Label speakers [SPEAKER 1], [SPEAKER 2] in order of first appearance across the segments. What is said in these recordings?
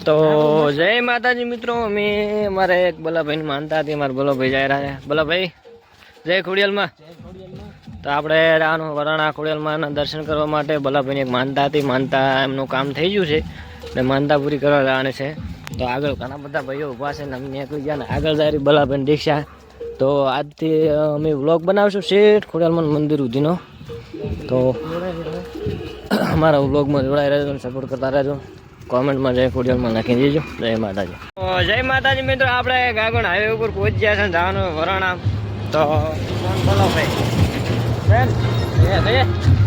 [SPEAKER 1] તો જય માતાજી મિત્રો, અમે અમારે એક બલાભાઈની માનતા હતી, અમારે બલાભાઈ જાય રહ્યા છે. બલાભાઈ જય ખોડિયાલમાં. તો આપણે રાનું વરાણા ખોડિયાલમાં દર્શન કરવા માટે બલાભાઈની એક માનતા હતી, માનતા એમનું કામ થઈ ગયું છે ને માનતા પૂરી કરવા જવાની છે. તો આગળ ઘણા બધા ભાઈઓ ઊભા છે ને અમને નીકળી ગયા ને આગળ જાય બલાભાઈની દીક્ષા. તો આજથી અમે વ્લોગ બનાવશું શેઠ ખોડિયાલમાં મંદિર સુધીનો. તો અમારા વ્લોગમાં જોડાઈ રહેજો, સપોર્ટ કરતા રહેજો. કોમેન્ટમાં જય ખોડિયાલમાં નાખી દેજો. જય માતાજી. જય માતાજી મિત્રો, આપણે ગાગણ હાઈવે ઉપર પહોંચી ગયા છે જવાનું વરાણા. તો બોલો ભાઈ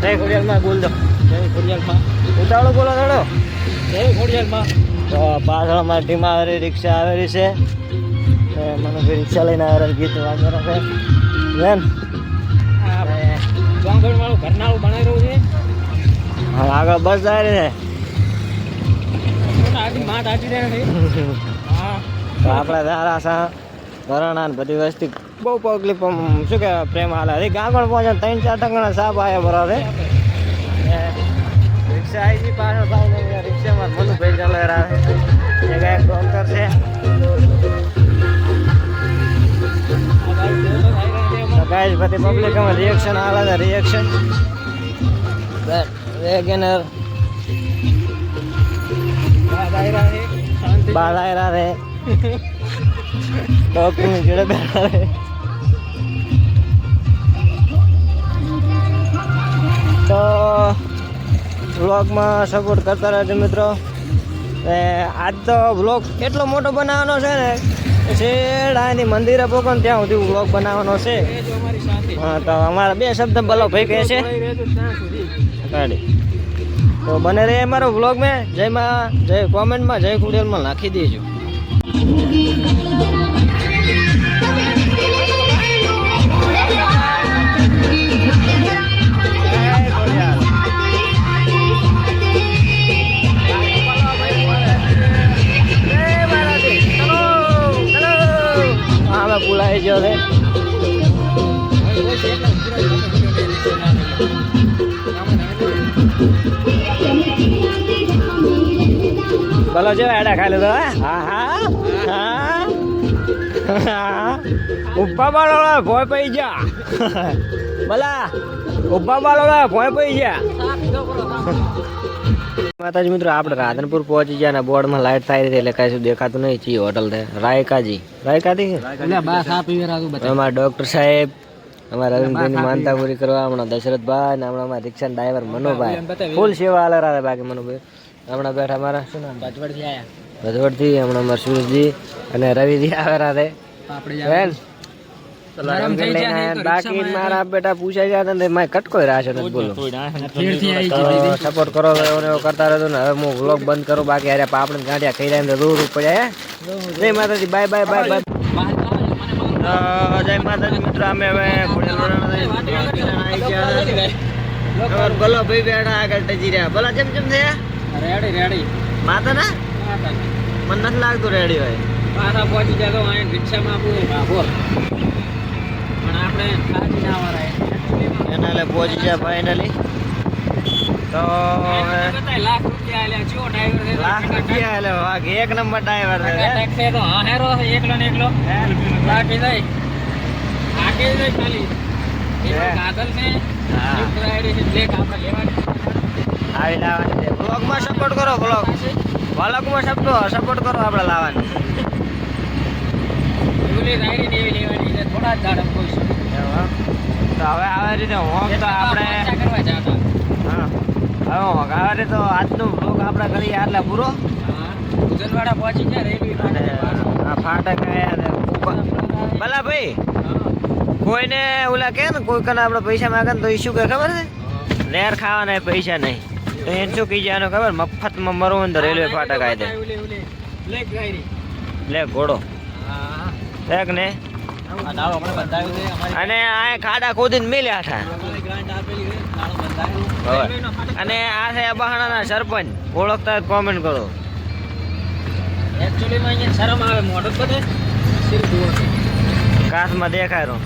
[SPEAKER 1] જય ખોડિયાલમાં બોલ દો. જય ખોડિયાલમાં ઉતાવળો બોલો થોડો. જય ખોડિયાલમાં. તો પાછળ અમારી ટીમ આવેલી રિક્ષા આવેલી છે. મને ભાઈ રિક્ષા લઈને આવેલા ગીત વાગેલા છે. બેન વાળું ઘરનાળું બનાવી રહ્યું છે. હા આગળ બસ જાય છે. તો આપણે સારા સા વરાણા બધી વસ્તી બહુ પગલી શું કે પ્રેમ હાલે ગાગણ પહોંચે 3-4 ટંકાના સાપ આવ્યા બરાબર. રિક્ષા આવી ગઈ પાછળ ભાઈ રિક્ષામાં મનુભાઈ ચાલે એક ડોક્ટર છે. ગાઈસ બધી પબ્લિક માં રિએક્શન હાલે છે. રિએક્શન વેગેનર બાલાયરા રે ડોક્ટર ની જોડે બેઠા રે. તો વ્લોગમાં સપોર્ટ કરતા રહેજો મિત્રો. આજ તો વ્લોગ એટલો મોટો બનાવવાનો છે ને, શેડાની મંદિરે પોકો ત્યાં સુધી વ્લોગ બનાવવાનો છે. હા તો અમારા 2 શબ્દ બોલો ભાઈ કહે છે ગાડી. તો બને રહે અમારો વ્લોગ મેં. જય માં જય કોમેન્ટમાં જય ખોડિયાલમાં નાખી દેજો. પુલાઈ ગયો છે. બોલો જો એડા ખાઈ લીધો. હા હા હા ઉભા બાળો ભોય પડી જા. બોલા ઉભા બાળો ભોય પડી જા. માતાજી મિત્રો, આપણે રાધનપુર પહોંચી ગયા ને બોર્ડમાં લાઈટ થાય એટલે કઈ શું દેખાતું નહીં. ચી હોટલ છે રાયકાજી. રાયકાજી અમારા ડોક્ટર સાહેબ, અમારા રવિન્દ્રની માનતા પૂરી કરવા હમણાં દશરથભાઈ ને હમણાં અમારા રિક્ષા ડ્રાઈવર મનોભાઈ ફૂલ સેવા હાલે રહે. બાકી મનોભાઈ હમણાં બેઠા અમારા શું નામ ભજવડથી હમણાં અમારા સુરેશજી અને રવિજી આવે રહે. બાકી મારા બેટા પૂછાઈ ગયા ને મેં કટકોઈ રહ્યા છે ને બોલો. સપોર્ટ કરો એવો કરતા રહેતો ને. હવે હું વ્લોગ બંધ કરું. બાકી અરે પાપડ ગાંઠિયા ખાઈ રહ્યા દૂર પડ્યા. જય માતાજી. Bye bye bye bye. જય માતાજી મિત્રો, અમે હવે બોલો ભાઈ બેઠા આગળ ટજી રહ્યા. બોલા જેમ જેમ થયા રેડી રેડી માતા ના મને નથી લાગતું રેડી હોય. પાછા પહોંચી જાય તો રિક્ષામાં બોલ પણ આપણે ખાજી ના વાળા એના એટલે પહોંચી જાય ફાઇનલી. તો લાખ રૂપિયા એક નંબર ડ્રાઈવર એકલો ને એકલો બાકી જાય આગે જાય ખાલી કાગળ છે આવી લાવવાની છે. બ્લોગમાં સપોર્ટ કરો. વ્લોગમાં સપોર્ટ કરો આપણે લાવવાની. થોડા જ તો હવે આવી રીતે હોમ તો આપણે હા હવે આવી રીતે આજનો બ્લોગ આપણે કરીએ એટલે પૂરો. ઉજનવાડા પહોંચી ગયા રેલવે ફાટક ભલા ભાઈ. કોઈને ઓલા કે ને કોઈ કને આપણે પૈસા માગે ને તો એ શું કે ખબર છે, લેર ખાવાના પૈસા નહીં તો એને શું કહી જાય ખબર, મફતમાં મરવું ને રેલવે ફાટક આવી દે લે ઘોડો એક ને. અને આ ખાડા ખોદીને મેલ્યા હતા. અને આ છે બહાણાના સરપંચ. ઓળખતા કોમેન્ટ કરો. એકચ્યુઅલી માં અહીંયા શરમ આવે મોઢું બધે કાચમાં દેખાય રહ્યો.